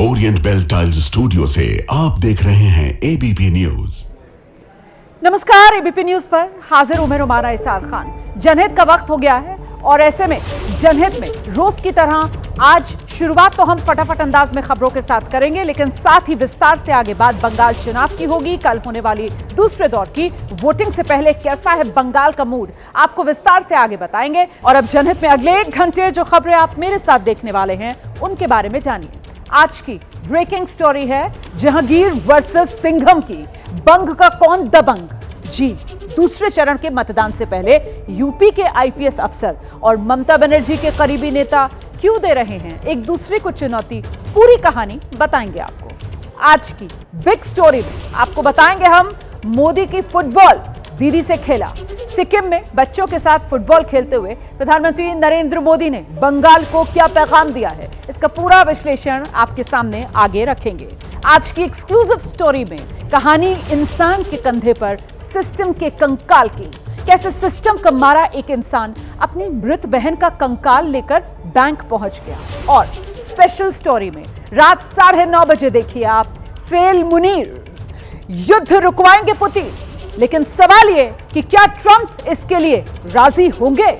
Orient bell tiles studio से आप देख रहे हैं एबीपी न्यूज। नमस्कार, एबीपी न्यूज पर हाजिर हूं मैं रुमाना इसार खान। जनहित का वक्त हो गया है और ऐसे में जनहित में रोज की तरह आज शुरुआत तो हम फटाफट अंदाज में खबरों के साथ करेंगे, लेकिन साथ ही विस्तार से आगे बात बंगाल चुनाव की होगी। कल होने वाली दूसरे दौर की वोटिंग से पहले कैसा है बंगाल का मूड, आपको विस्तार से आगे बताएंगे। और अब जनहित में अगले 1 घंटे जो खबरें आप मेरे साथ देखने वाले हैं उनके बारे में जानिए। आज की ब्रेकिंग स्टोरी है जहांगीर वर्सेस सिंघम की। बंग का कौन दबंग? जी, दूसरे चरण के मतदान से पहले यूपी के आईपीएस अफसर और ममता बनर्जी के करीबी नेता क्यों दे रहे हैं एक दूसरे को चुनौती, पूरी कहानी बताएंगे आपको। आज की बिग स्टोरी में आपको बताएंगे हम मोदी की फुटबॉल दीदी से खेला। सिक्किम में बच्चों के साथ फुटबॉल खेलते हुए प्रधानमंत्री नरेंद्र मोदी ने बंगाल को क्या पैगाम दिया है, इसका पूरा विश्लेषण आपके सामने आगे रखेंगे। आज की एक्सक्लूसिव स्टोरी में कहानी इंसान के कंधे पर सिस्टम के कंकाल की। कैसे सिस्टम का मारा एक इंसान अपनी मृत बहन का कंकाल लेकर बैंक पहुंच गया। और स्पेशल स्टोरी में रात 9:30 बजे देखिए आप फेल मुनीर, युद्ध रुकवाएंगे पुतिन, लेकिन सवाल ये कि क्या ट्रंप इसके लिए राजी होंगे?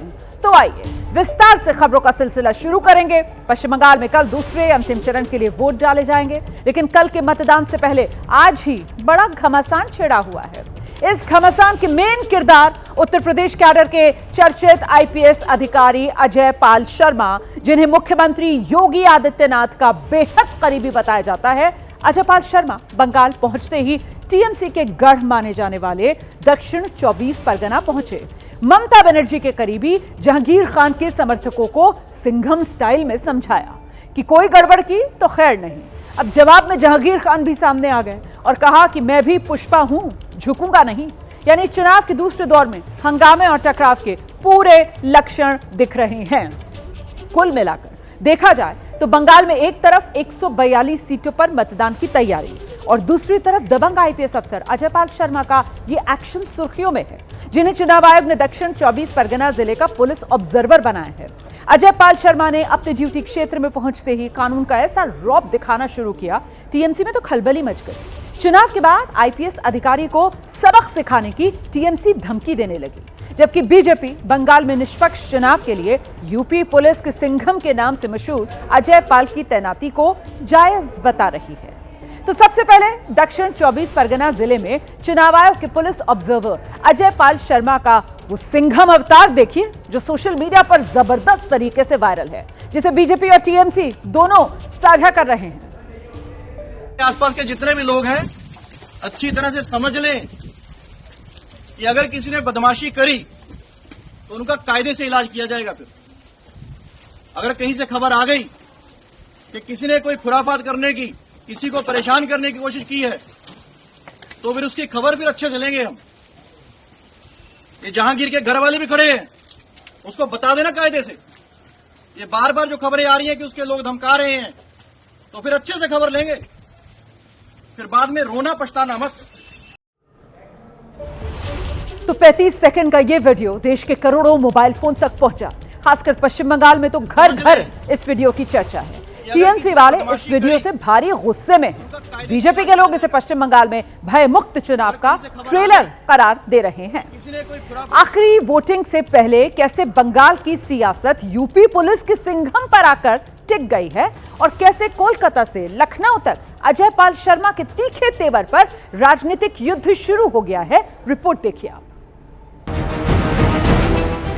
तो आइए विस्तार से खबरों का सिलसिला शुरू करेंगे। पश्चिम बंगाल में कल दूसरे अंतिम चरण के लिए वोट डाले जाएंगे, लेकिन कल के मतदान से पहले आज ही बड़ा घमासान छिड़ा हुआ है। इस घमासान के मेन किरदार उत्तर प्रदेश कैडर के चर्चित आईपीएस अधिकारी अजय पाल शर्मा, जिन्हें मुख्यमंत्री योगी आदित्यनाथ का बेहद करीबी बताया जाता है। अजय पाल शर्मा बंगाल पहुंचते ही टीएमसी के गढ़ माने जाने वाले दक्षिण 24 परगना पहुंचे। ममता बनर्जी के करीबी जहांगीर खान के समर्थकों को सिंघम स्टाइल में समझाया कि कोई गड़बड़ की तो खैर नहीं। अब जवाब में जहांगीर खान भी सामने आ गए और कहा कि मैं भी पुष्पा हूं, झुकूंगा नहीं। यानी चुनाव के दूसरे दौर में हंगामे और टकराव के पूरे लक्षण दिख रहे हैं। कुल मिलाकर देखा जाए तो बंगाल में एक तरफ 142 सीटों पर मतदान की तैयारी और दूसरी तरफ दबंग आईपीएस अफसर अजय पाल शर्मा का ये एक्शन सुर्खियों में है, जिन्हें चुनाव आयोग ने दक्षिण 24 परगना जिले का पुलिस ऑब्जर्वर बनाया है। अजय पाल शर्मा ने अपने ड्यूटी क्षेत्र में पहुंचते ही कानून का ऐसा रौब दिखाना शुरू किया, टीएमसी में तो खलबली मच गई। चुनाव के बाद आईपीएस अधिकारी को सबक सिखाने की टीएमसी धमकी देने लगी, जबकि बीजेपी बंगाल में निष्पक्ष चुनाव के लिए यूपी पुलिस के सिंघम के नाम से मशहूर अजय पाल की तैनाती को जायज बता रही है। तो सबसे पहले दक्षिण 24 परगना जिले में चुनाव आयोग के पुलिस ऑब्जर्वर अजय पाल शर्मा का वो सिंघम अवतार देखिए, जो सोशल मीडिया पर जबरदस्त तरीके से वायरल है, जिसे बीजेपी और टीएमसी दोनों साझा कर रहे हैं। आसपास के जितने भी लोग हैं अच्छी तरह से समझ लें कि अगर किसी ने बदमाशी करी तो उनका कायदे से इलाज किया जाएगा। फिर अगर कहीं से खबर आ गई कि किसी ने कोई खुराफात करने की, किसी को परेशान करने की कोशिश की है, तो फिर उसकी खबर फिर अच्छे से लेंगे हम। ये जहांगीर के घर वाले भी खड़े हैं, उसको बता देना कायदे से। ये बार बार जो खबरें आ रही हैं कि उसके लोग धमका रहे हैं, तो फिर अच्छे से खबर लेंगे, फिर बाद में रोना पछताना मत। तो 35 सेकंड का ये वीडियो देश के करोड़ों मोबाइल फोन तक पहुंचा। खासकर पश्चिम बंगाल में तो घर घर इस वीडियो की चर्चा है। टीएमसी वाले इस वीडियो से भारी गुस्से में हैं। बीजेपी के लोग इसे पश्चिम बंगाल में भय मुक्त चुनाव का ट्रेलर करार दे रहे हैं। आखिरी वोटिंग से पहले कैसे बंगाल की सियासत यूपी पुलिस के सिंघम पर आकर टिक गई है और कैसे कोलकाता से लखनऊ तक अजय पाल शर्मा के तीखे तेवर पर राजनीतिक युद्ध शुरू हो गया है, रिपोर्ट देखिए आप।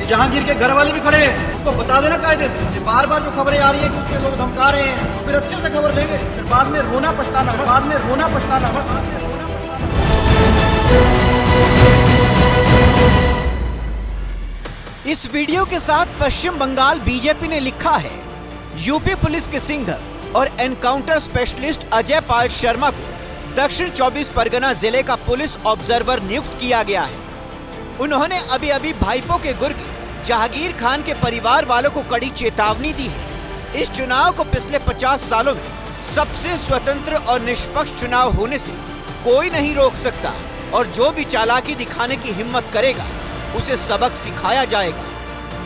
जहांगीर के घर वाले भी खड़े हैं, उसको बता देना कायदे से। ये बार बार जो खबरें आ रही है कि उसके लोग धमका रहे हैं, तो फिर अच्छे से खबर लेंगे, फिर बाद में रोना पछताना मत, बाद में रोना पछताना मत, बाद में रोना पछताना। इस वीडियो के साथ पश्चिम बंगाल बीजेपी ने लिखा है, यूपी पुलिस के सिंघम और एनकाउंटर स्पेशलिस्ट अजय पाल शर्मा को दक्षिण 24 परगना जिले का पुलिस ऑब्जर्वर नियुक्त किया गया है। उन्होंने अभी अभी भाईपो के गुर्ग जहांगीर खान के परिवार वालों को कड़ी चेतावनी दी है। इस चुनाव को पिछले 50 सालों में सबसे स्वतंत्र और निष्पक्ष चुनाव होने से कोई नहीं रोक सकता और जो भी चालाकी दिखाने की हिम्मत करेगा उसे सबक सिखाया जाएगा।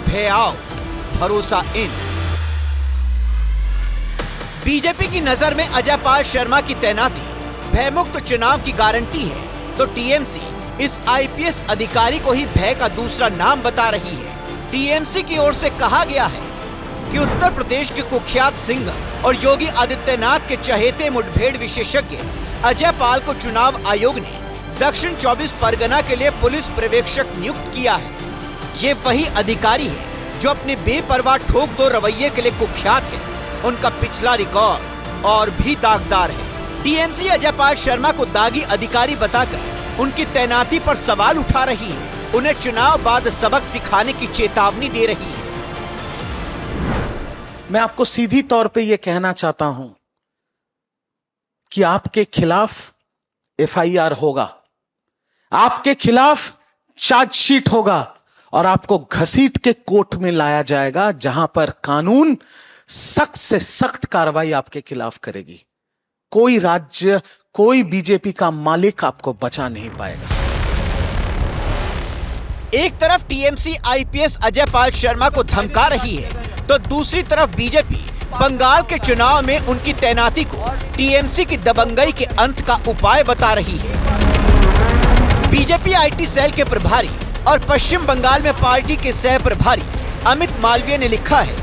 भय आओ, भरोसा इन। बीजेपी की नजर में अजय पाल शर्मा की तैनाती भयमुक्त चुनाव की गारंटी है, तो टीएमसी इस आईपीएस अधिकारी को ही भय का दूसरा नाम बता रही है। टीएमसी की ओर से कहा गया है कि उत्तर प्रदेश के कुख्यात सिंगर और योगी आदित्यनाथ के चहेते मुठभेड़ विशेषज्ञ अजय पाल को चुनाव आयोग ने दक्षिण 24 परगना के लिए पुलिस पर्यवेक्षक नियुक्त किया है। ये वही अधिकारी है जो अपने बेपरवाह ठोक दो रवैये के लिए कुख्यात है। उनका पिछला रिकॉर्ड और भी दागदार है। टीएमसी अजय पाल शर्मा को दागी अधिकारी बताकर उनकी तैनाती पर सवाल उठा रही है। उन्हें चुनाव बाद सबक सिखाने की चेतावनी दे रही है। मैं आपको सीधी तौर पे यह कहना चाहता हूं कि आपके खिलाफ एफआईआर होगा, आपके खिलाफ चार्जशीट होगा और आपको घसीट के कोर्ट में लाया जाएगा, जहां पर कानून सख्त से सख्त कार्रवाई आपके खिलाफ करेगी। कोई राज्य, कोई बीजेपी का मालिक आपको बचा नहीं पाएगा। एक तरफ टीएमसी आईपीएस अजय पाल शर्मा को धमका रही है, तो दूसरी तरफ बीजेपी बंगाल के चुनाव में उनकी तैनाती को टीएमसी की दबंगई के अंत का उपाय बता रही है। बीजेपी आईटी सेल के प्रभारी और पश्चिम बंगाल में पार्टी के सह प्रभारी अमित मालवीय ने लिखा है,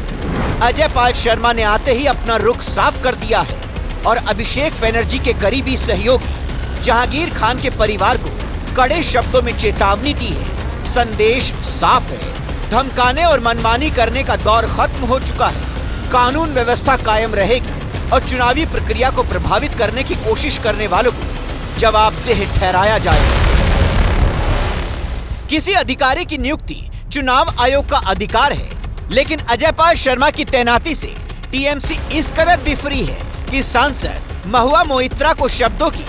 अजय पाल शर्मा ने आते ही अपना रुख साफ कर दिया है और अभिषेक बनर्जी के करीबी सहयोगी जहांगीर खान के परिवार को कड़े शब्दों में चेतावनी दी है। संदेश साफ है, धमकाने और मनमानी करने का दौर खत्म हो चुका है। कानून व्यवस्था कायम रहेगी और चुनावी प्रक्रिया को प्रभावित करने की कोशिश करने वालों को जवाबदेह ठहराया जाएगा। किसी अधिकारी की नियुक्ति चुनाव आयोग का अधिकार है, लेकिन अजय पाल शर्मा की तैनाती से टीएमसी इस कदर बिफरी है कि सांसद महुआ मोइत्रा को शब्दों की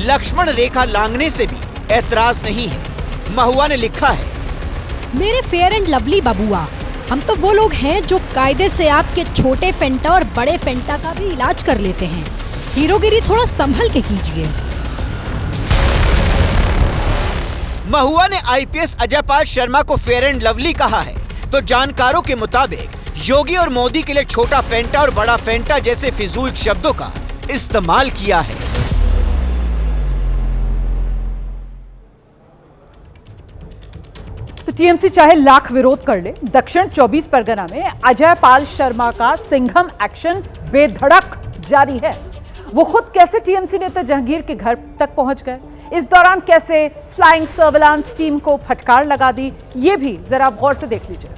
लक्ष्मण रेखा लांघने से भी ऐतराज नहीं है। महुआ ने लिखा है, मेरे फेयर एंड लवली बबुआ, हम तो वो लोग हैं जो कायदे से आपके छोटे फेंटा और बड़े फेंटा का भी इलाज कर लेते हैं। हीरोगिरी थोड़ा संभल के कीजिए। महुआ ने आईपीएस अजय पाल शर्मा को फेयर एंड लवली कहा है, तो जानकारों के मुताबिक योगी और मोदी के लिए छोटा फेंटा और बड़ा फेंटा जैसे फिजूल शब्दों का इस्तेमाल किया है। तो टीएमसी चाहे लाख विरोध कर ले, दक्षिण 24 परगना में अजय पाल शर्मा का सिंघम एक्शन बेधड़क जारी है। वो खुद कैसे टीएमसी नेता जहांगीर के घर तक पहुंच गए, इस दौरान कैसे फ्लाइंग सर्विलांस टीम को फटकार लगा दी, ये भी जरा आप गौर से देख लीजिए।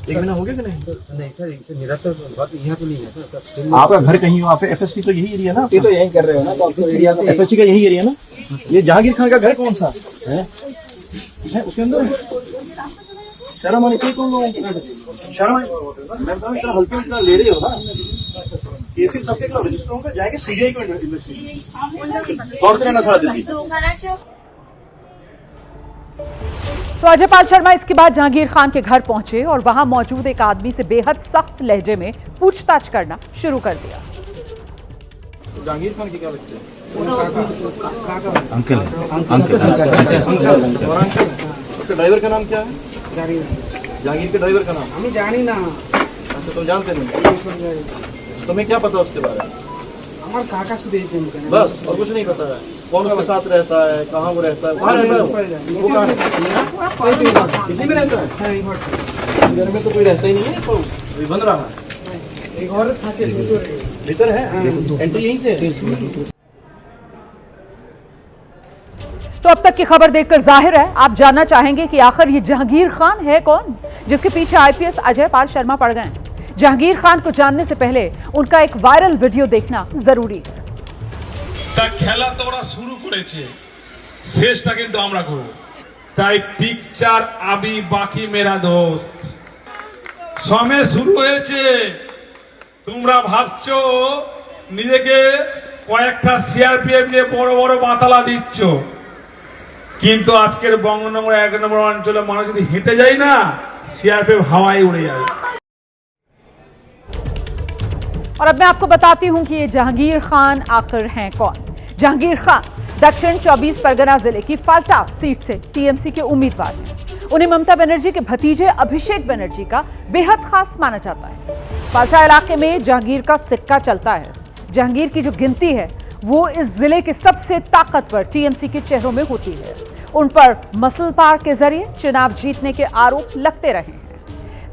एक महीना हो गया कि नहीं? नहीं सर, मेरा तो बहुत यहाँ तो नहीं है सर। आपका घर कहीं हो? आप एफएसटी तो यही एरिया ना? ये तो यही कर रहे हो ना, तो एफएसटी का यही एरिया ना? ये जहांगीर खान का घर कौन सा है उसके अंदर? शर्म आनी चाहिए तुम लोगों को। शर्म इतना हल्के इतना ले रहे हो ना, केसेस सबके खिलाफ रजिस्टर होगा, जाएंगे सीबीआई को इन्वेस्टिगेशन और रहना था दिल्ली। तो अजय पाल शर्मा इसके बाद जहांगीर खान के घर पहुंचे और वहां मौजूद एक आदमी से बेहद सख्त लहजे में पूछताछ करना शुरू कर दिया। जहांगीर खान की क्या लगता है? अंकल उसके ड्राइवर का नाम क्या है? जहांगीर के ड्राइवर का नाम हमें जानी ना। अच्छा, तुम जानते नहीं? तुम्हें क्या पता उसके बारे में? हमारे काका से देखते हैं बस, और कुछ नहीं पता है? कौन उसके साथ रहता है, कहाँ वो रहता है, कहाँ रहता है वो कहाँ है? इसी में रहता है? घर में तो कोई रहता ही नहीं है, कोई बन रहा है। एक औरत भीतर है, एंट्री यहीं से है। तो अब तक की खबर देखकर जाहिर है आप जानना चाहेंगे कि आखिर ये जहांगीर खान है कौन, जिसके पीछे आईपीएस अजय पाल शर्मा पड़ गए। जहांगीर खान को जानने से पहले उनका एक वायरल वीडियो देखना जरूरी है। खेला तो ওরা শুরু করেছে, শেষটা কিন্তু আমরা করব, তাই পিকচার আবি বাকি মেরা দোস্ত সময় শুরু হয়েছে। তোমরা ভাবছো নিজেকে কয়েকটা সিআরপিএফ নিয়ে বড় বড় বাতালা দিচ্ছ, কিন্তু আজকের বঙ্গনগর 1 নম্বর অঞ্চলে মানুষ যদি হেঁটে যায় না, সিআরপিএফ হাওয়ায় উড়ে যায়। और अब मैं आपको बताती हूं कि ये जहांगीर खान आखिर हैं कौन। जहांगीर खान दक्षिण 24 परगना जिले की फाल्टा सीट से टीएमसी के उम्मीदवार हैं। उन्हें ममता बनर्जी के भतीजे अभिषेक बनर्जी का बेहद खास माना जाता है। फाल्टा इलाके में जहांगीर का सिक्का चलता है। जहांगीर की जो गिनती है वो इस जिले के सबसे ताकतवर टीएमसी के चेहरों में होती है। उन पर मसल पावर के जरिए चुनाव जीतने के आरोप लगते रहे हैं।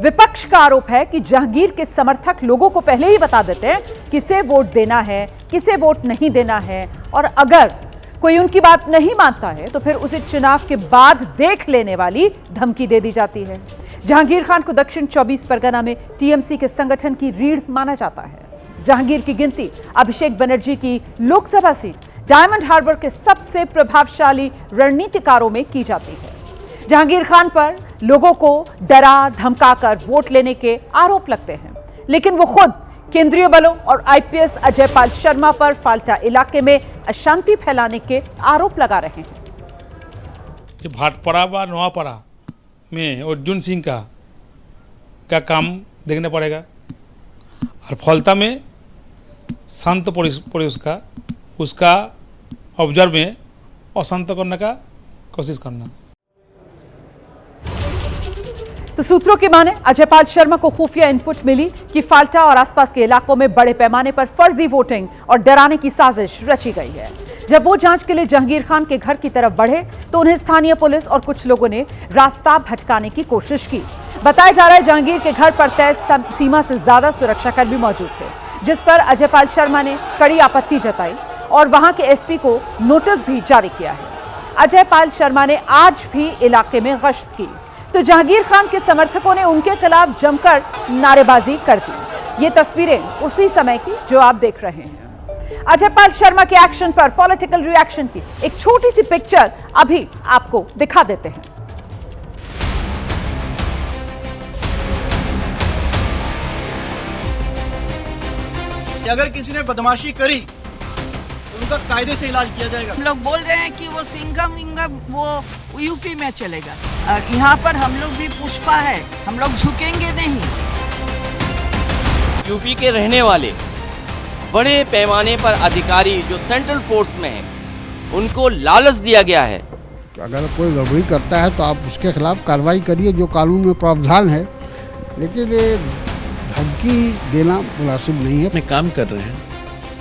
विपक्ष का आरोप है कि जहांगीर के समर्थक लोगों को पहले ही बता देते हैं किसे वोट देना है, किसे वोट नहीं देना है, और अगर कोई उनकी बात नहीं मानता है तो फिर उसे चुनाव के बाद देख लेने वाली धमकी दे दी जाती है। जहांगीर खान को दक्षिण 24 परगना में टीएमसी के संगठन की रीढ़ माना जाता है। जहांगीर की गिनती अभिषेक बनर्जी की लोकसभा सीट डायमंड हार्बर के सबसे प्रभावशाली रणनीतिकारों में की जाती है। जहांगीर खान पर लोगों को डरा धमकाकर वोट लेने के आरोप लगते हैं, लेकिन वो खुद केंद्रीय बलों और आईपीएस अजय पाल शर्मा पर फाल्टा इलाके में अशांति फैलाने के आरोप लगा रहे हैं। भाटपाड़ा व नोआपाड़ा में अर्जुन सिंह का काम देखना पड़ेगा, और फलता में शांत परिवेश का उसका ऑब्जर्व में अशांत करने का कोशिश करना। तो सूत्रों की माने अजय पाल शर्मा को खुफिया इनपुट मिली कि फाल्टा और आसपास के इलाकों में बड़े पैमाने पर फर्जी वोटिंग और डराने की साजिश रची गई है। जब वो जांच के लिए जहांगीर खान के घर की तरफ बढ़े तो उन्हें स्थानीय पुलिस और कुछ लोगों ने रास्ता भटकाने की कोशिश की। बताया जा रहा है जहांगीर के घर पर तय सीमा से ज्यादा सुरक्षाकर्मी मौजूद थे, जिस पर अजय पाल शर्मा ने कड़ी आपत्ति जताई और वहां के एसपी को नोटिस भी जारी किया है। अजय पाल शर्मा ने आज भी इलाके में गश्त की तो जहांगीर खान के समर्थकों ने उनके खिलाफ जमकर नारेबाजी कर दी। ये तस्वीरें उसी समय की जो आप देख रहे हैं। अजय पाल शर्मा के एक्शन पर पॉलिटिकल रिएक्शन की एक छोटी सी पिक्चर अभी आपको दिखा देते हैं। अगर किसी ने बदमाशी करी तो उनका कायदे से इलाज किया जाएगा। हम लोग बोल रहे हैं कि वो सिंघम विंगम वो यूपी में चलेगा, और यहाँ पर हम लोग भी पुष्पा है, हम लोग झुकेंगे नहीं। यूपी के रहने वाले बड़े पैमाने पर अधिकारी जो सेंट्रल फोर्स में हैं, उनको लालच दिया गया है। अगर कोई गड़बड़ी करता है तो आप उसके खिलाफ कार्रवाई करिए जो कानून में प्रावधान है, लेकिन ये धमकी देना मुनासिब नहीं है। अपने काम कर रहे हैं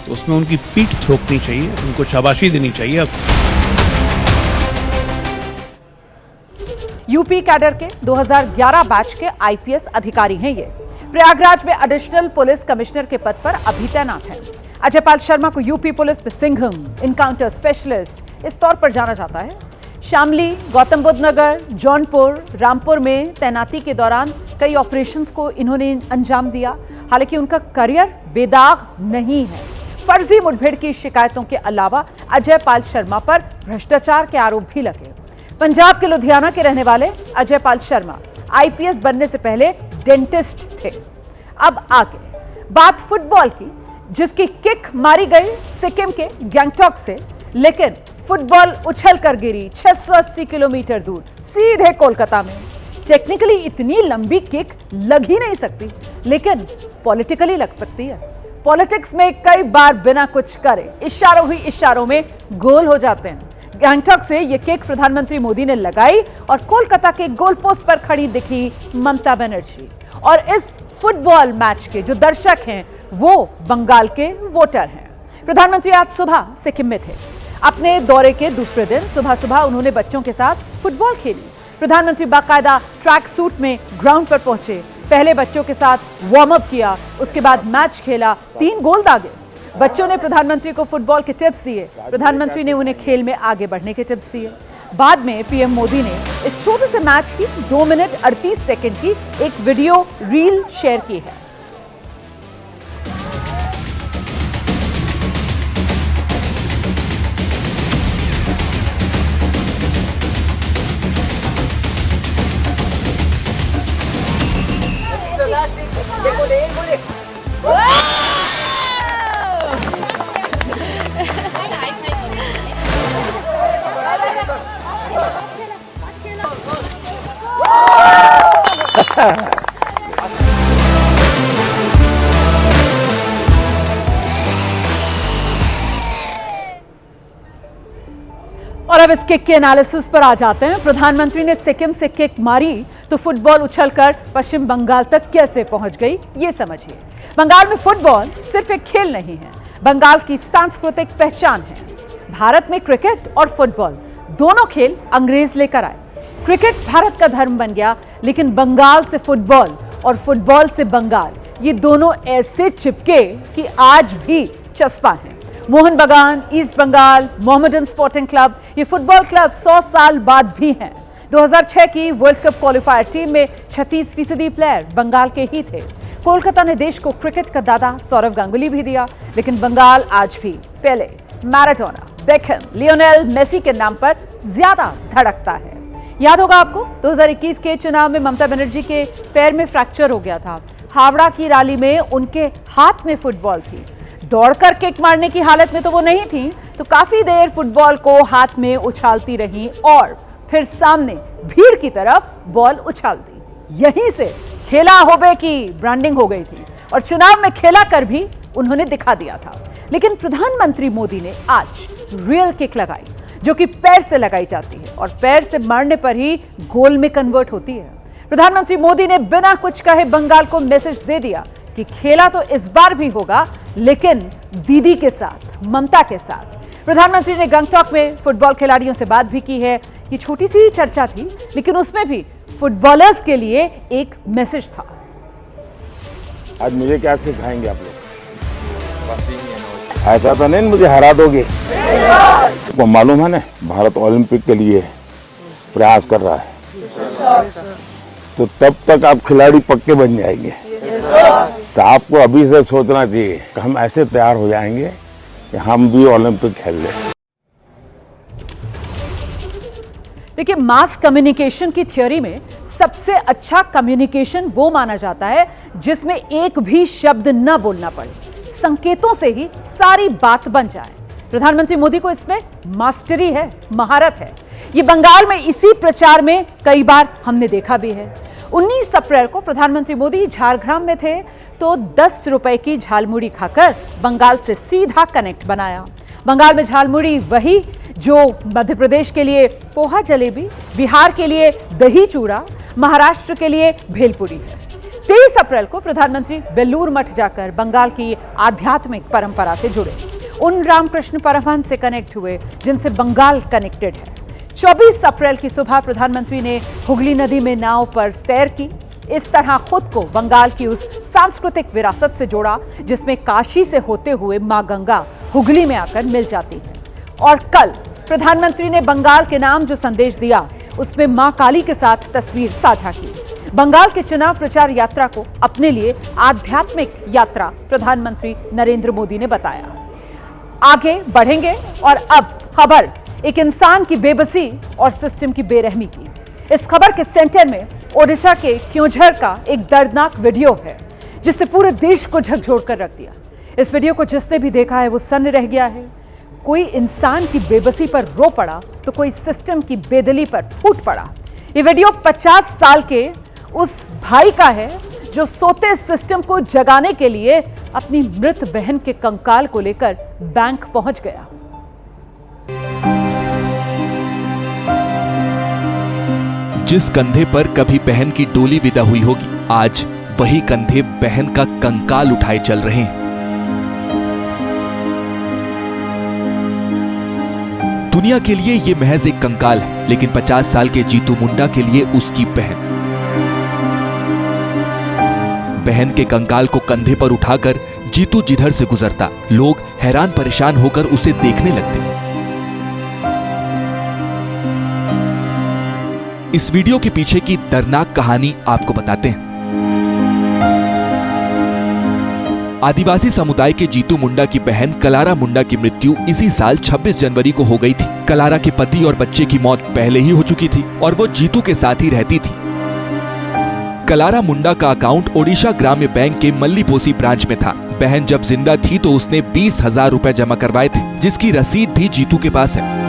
तो उसमें उनकी पीठ ठोकनी चाहिए, उनको शाबाशी देनी चाहिए। यूपी कैडर के 2011 बैच के आईपीएस अधिकारी हैं ये। प्रयागराज में एडिशनल पुलिस कमिश्नर के पद पर अभी तैनात हैं। अजय पाल शर्मा को यूपी पुलिस में सिंघम इनकाउंटर स्पेशलिस्ट इस तौर पर जाना जाता है। शामली, गौतम बुद्ध नगर, जौनपुर, रामपुर में तैनाती के दौरान कई ऑपरेशंस को इन्होंने अंजाम दिया। हालांकि उनका करियर बेदाग नहीं है। फर्जी मुठभेड़ की शिकायतों के अलावा अजय पाल शर्मा पर भ्रष्टाचार के आरोप भी लगे। पंजाब के लुधियाना के रहने वाले अजय पाल शर्मा आईपीएस बनने से पहले डेंटिस्ट थे। अब आगे बात फुटबॉल की, जिसकी किक मारी गई सिक्किम के गैंगटॉक से, लेकिन फुटबॉल उछल कर गिरी 680 किलोमीटर दूर सीधे कोलकाता में। टेक्निकली इतनी लंबी किक लग ही नहीं सकती, लेकिन पॉलिटिकली लग सकती है। पॉलिटिक्स में कई बार बिना कुछ करे इशारों ही इशारों में गोल हो जाते हैं। गैंगटॉक से ये किक प्रधानमंत्री मोदी ने लगाई और कोलकाता के गोल पोस्ट पर खड़ी दिखी ममता बनर्जी। और इस फुटबॉल मैच के जो दर्शक हैं वो बंगाल के वोटर हैं। प्रधानमंत्री आज सुबह सिक्किम में थे। अपने दौरे के दूसरे दिन सुबह सुबह उन्होंने बच्चों के साथ फुटबॉल खेली। प्रधानमंत्री बाकायदा ट्रैक सूट में ग्राउंड पर पहुंचे, पहले बच्चों के साथ वार्म अप किया, उसके बाद मैच खेला, 3 गोल दागे। बच्चों ने प्रधानमंत्री को फुटबॉल के टिप्स दिए, प्रधानमंत्री ने उन्हें खेल में आगे बढ़ने के टिप्स दिए। बाद में पीएम मोदी ने इस छोटे से मैच की 2 मिनट 38 सेकंड की एक वीडियो रील शेयर की है। अब इस किक के एनालिसिस पर आ जाते हैं। प्रधानमंत्री ने सिक्किम से किक मारी तो फुटबॉल उछलकर पश्चिम बंगाल तक कैसे पहुंच गई, ये समझिए। बंगाल में फुटबॉल सिर्फ एक खेल नहीं है, बंगाल की सांस्कृतिक पहचान है। भारत में क्रिकेट और फुटबॉल दोनों खेल अंग्रेज लेकर आए। क्रिकेट भारत का धर्म बन गया, लेकिन बंगाल से फुटबॉल और फुटबॉल से बंगाल, ये दोनों ऐसे चिपके कि आज भी चस्पा हैं। Mohun Bagan, east Bengal, Mohammedan sporting club, ये फुटबॉल क्लब 100 साल बाद भी हैं। 2006 की वर्ल्ड कप क्वालिफायर टीम में 36% प्लेयर बंगाल के ही थे। कोलकाता ने देश को क्रिकेट का दादा सौरव गांगुली भी दिया, लेकिन बंगाल आज भी पेले, मैराडोना, बेकहम, लियोनेल मेसी के नाम पर ज्यादा धड़कता है। याद होगा आपको 2021 के चुनाव में ममता बनर्जी के पैर में फ्रैक्चर हो गया था। हावड़ा की रैली में उनके हाथ में फुटबॉल थी। दौड़कर किक मारने की हालत में तो वो नहीं थी, तो काफी देर फुटबॉल को हाथ में उछालती रही और फिर सामने भीड़ की तरफ बॉल उछाल दी। यहीं से खेला होबे की ब्रांडिंग हो गई थी और चुनाव में खेला कर भी उन्होंने दिखा दिया था। लेकिन प्रधानमंत्री मोदी ने आज रियल किक लगाई, जो कि पैर से लगाई जाती है और पैर से मारने पर ही गोल में कन्वर्ट होती है। प्रधानमंत्री मोदी ने बिना कुछ कहे बंगाल को मैसेज दे दिया कि खेला तो इस बार भी होगा, लेकिन दीदी के साथ, ममता के साथ। प्रधानमंत्री ने गंगटॉक में फुटबॉल खिलाड़ियों से बात भी की है। ये छोटी सी चर्चा थी, लेकिन उसमें भी फुटबॉलर्स के लिए एक मैसेज था। आज मुझे क्या सिखाएंगे आप लोग? ऐसा तो नहीं मुझे हरा दोगे। वो मालूम है ना, भारत ओलंपिक के लिए प्रयास कर रहा है, तो तब तक आप खिलाड़ी पक्के बन जाएंगे। तो आपको अभी से सोचना चाहिए कि हम ऐसे तैयार हो जाएंगे कि हम भी ओलंपिक खेल लें। देखिए, मास कम्युनिकेशन की थ्योरी में सबसे अच्छा कम्युनिकेशन वो माना जाता है जिसमें एक भी शब्द न बोलना पड़े, संकेतों से ही सारी बात बन जाए। प्रधानमंत्री मोदी को इसमें मास्टरी है, महारत है। ये बंगाल में इसी प्रचार में कई बार हमने देखा भी है। 19 अप्रैल को प्रधानमंत्री मोदी झारग्राम में थे, तो 10 रुपए की झालमुड़ी खाकर बंगाल से सीधा कनेक्ट बनाया। बंगाल में झालमुड़ी वही जो मध्य प्रदेश के लिए पोहा जलेबी, बिहार के लिए दही चूड़ा, महाराष्ट्र के लिए भेलपुरी है। 23 अप्रैल को प्रधानमंत्री बेलूर मठ जाकर बंगाल की आध्यात्मिक परंपरा से जुड़े, उन रामकृष्ण परमहंस से कनेक्ट हुए जिनसे बंगाल कनेक्टेड है। 24 अप्रैल की सुबह प्रधानमंत्री ने हुगली नदी में नाव पर सैर की। इस तरह खुद को बंगाल की उस सांस्कृतिक विरासत से जोड़ा जिसमें काशी से होते हुए मां गंगा हुगली में आकर मिल जाती है। और कल प्रधानमंत्री ने बंगाल के नाम जो संदेश दिया, उसमें मां काली के साथ तस्वीर साझा की। बंगाल के चुनाव प्रचार यात्रा को अपने लिए आध्यात्मिक यात्रा प्रधानमंत्री नरेंद्र मोदी ने बताया। आगे बढ़ेंगे और अब खबर एक इंसान की बेबसी और सिस्टम की बेरहमी की। इस खबर के सेंटर में ओडिशा के क्योंझर का एक दर्दनाक वीडियो है, जिसने पूरे देश को झकझोर कर रख दिया। इस वीडियो को जिसने भी देखा है वो सन्न रह गया है। कोई इंसान की बेबसी पर रो पड़ा तो कोई सिस्टम की बेदली पर फूट पड़ा। ये वीडियो 50 साल के उस भाई का है जो सोते सिस्टम को जगाने के लिए अपनी मृत बहन के कंकाल को लेकर बैंक पहुंच गया। जिस कंधे पर कभी बहन की डोली विदा हुई होगी, आज वही कंधे बहन का कंकाल उठाए चल रहे हैं। दुनिया के लिए ये महज एक कंकाल है, लेकिन 50 साल के जीतू मुंडा के लिए उसकी बहन के कंकाल को कंधे पर उठाकर जीतू जिधर से गुजरता, लोग हैरान परेशान होकर उसे देखने लगते। इस वीडियो के पीछे की दर्दनाक कहानी आपको बताते हैं। आदिवासी समुदाय के जीतू मुंडा की बहन कलारा मुंडा की मृत्यु इसी साल 26 जनवरी को हो गई थी। कलारा के पति और बच्चे की मौत पहले ही हो चुकी थी और वो जीतू के साथ ही रहती थी। कलारा मुंडा का अकाउंट ओडिशा ग्राम्य बैंक के मल्लीपोसी ब्रांच में था। बहन जब जिंदा थी तो उसने 20,000 रुपए जमा करवाए थे, जिसकी रसीद भी जीतू के पास है।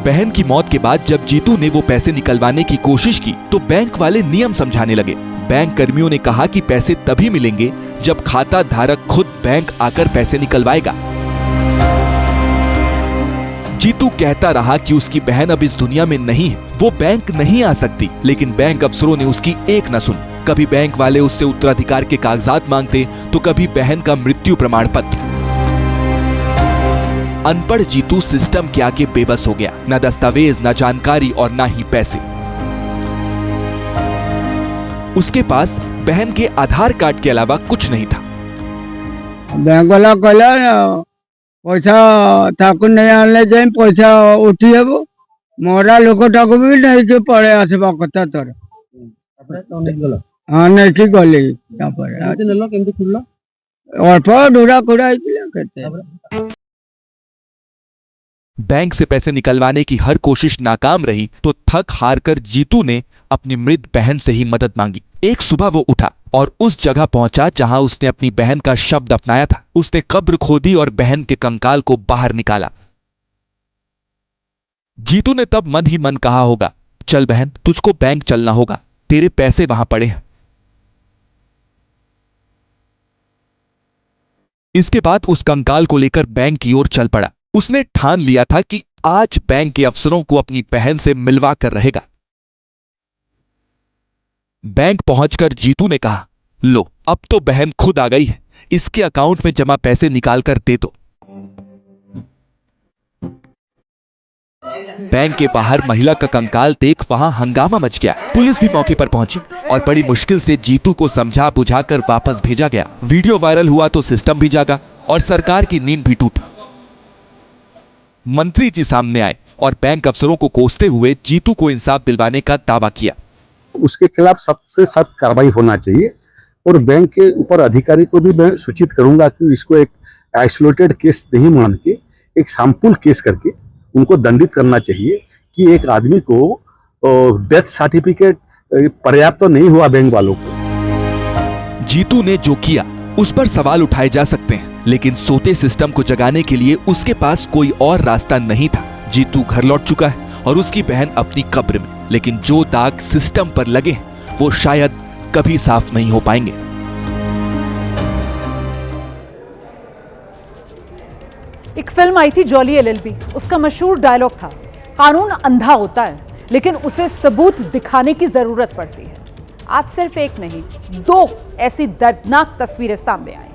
बहन की मौत के बाद जब जीतू ने वो पैसे निकलवाने की कोशिश की तो बैंक वाले नियम समझाने लगे। बैंक कर्मियों ने कहा कि पैसे तभी मिलेंगे जब खाता धारक खुद बैंक आकर पैसे निकलवाएगा। जीतू कहता रहा कि उसकी बहन अब इस दुनिया में नहीं है, वो बैंक नहीं आ सकती, लेकिन बैंक अफसरों ने उसकी एक न सुनी। कभी बैंक वाले उससे उत्तराधिकार के कागजात मांगते तो कभी बहन का मृत्यु प्रमाण पत्र। अनपढ़ जीतू सिस्टम के आगे बेबस हो गया, न दस्तावेज, न जानकारी और न ही पैसे। उसके पास बहन के आधार कार्ड के अलावा कुछ नहीं था। बैंक वाला कहला पैसा ठाकुर नहीं आने जाए, पैसा उठी है वो मोरा लोक ठाकुर भी नहीं के पड़े आसवा कथा तर हाँ नहीं की गली और ढूरा खुड़ा कहते। बैंक से पैसे निकलवाने की हर कोशिश नाकाम रही तो थक हार कर जीतू ने अपनी मृत बहन से ही मदद मांगी। एक सुबह वो उठा और उस जगह पहुंचा जहां उसने अपनी बहन का शव दफनाया था। उसने कब्र खोदी और बहन के कंकाल को बाहर निकाला। जीतू ने तब मन ही मन कहा होगा, चल बहन, तुझको बैंक चलना होगा, तेरे पैसे वहां पड़े हैं। इसके बाद उस कंकाल को लेकर बैंक की ओर चल पड़ा। उसने ठान लिया था कि आज बैंक के अफसरों को अपनी बहन से मिलवा कर रहेगा। बैंक पहुंचकर जीतू ने कहा, लो अब तो बहन खुद आ गई है, इसके अकाउंट में जमा पैसे निकालकर दे दो। बैंक के बाहर महिला का कंकाल देख वहां हंगामा मच गया। पुलिस भी मौके पर पहुंची और बड़ी मुश्किल से जीतू को समझा बुझाकर वापस भेजा गया। वीडियो वायरल हुआ तो सिस्टम भी जागा और सरकार की नींद भी टूटी। मंत्री जी सामने आए और बैंक अफसरों को कोसते हुए जीतू को इंसाफ दिलवाने का दावा किया। उसके खिलाफ सख्त से सख्त कार्रवाई होना चाहिए और बैंक के ऊपर अधिकारी को भी मैं सूचित करूंगा कि इसको एक आइसोलेटेड केस नहीं मान के एक सैंपल केस करके उनको दंडित करना चाहिए कि एक आदमी को डेथ सर्टिफिकेट पर्याप्त तो नहीं हुआ बैंक वालों को। जीतू ने जो किया उस पर सवाल उठाए जा सकते हैं, लेकिन सोते सिस्टम को जगाने के लिए उसके पास कोई और रास्ता नहीं था। जीतू घर लौट चुका है और उसकी बहन अपनी कब्र में, लेकिन जो दाग सिस्टम पर लगे हैं वो शायद कभी साफ नहीं हो पाएंगे। एक फिल्म आई थी जॉली एलएलबी, उसका मशहूर डायलॉग था, कानून अंधा होता है लेकिन उसे सबूत दिखाने की जरूरत पड़ती है। आज सिर्फ एक नहीं, दो ऐसी दर्दनाक तस्वीरें सामने आई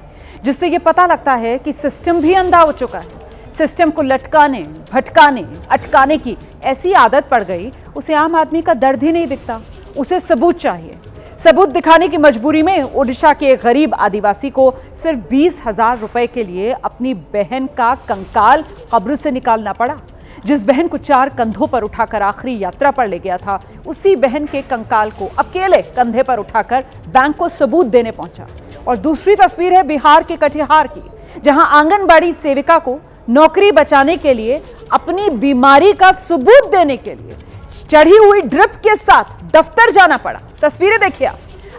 जिससे यह पता लगता है कि सिस्टम भी अंधा हो चुका है। सिस्टम को लटकाने, भटकाने, अटकाने की ऐसी आदत पड़ गई, उसे आम आदमी का दर्द ही नहीं दिखता। उसे सबूत चाहिए। सबूत दिखाने की मजबूरी में ओडिशा के एक गरीब आदिवासी को सिर्फ 20,000 रुपए के लिए अपनी बहन का कंकाल कब्र से निकालना पड़ा। जिस बहन को 4 कंधों पर उठाकर आखिरी यात्रा पर ले गया था, उसी बहन के कंकाल को अकेले कंधे पर उठाकर बैंक को सबूत देने पहुंचा। और दूसरी तस्वीर है बिहार के कटिहार की, जहां आंगनबाड़ी सेविका को नौकरी बचाने के लिए अपनी बीमारी का सबूत देने के लिए चढ़ी हुई ड्रिप के साथ दफ्तर जाना पड़ा। तस्वीरें देखिए।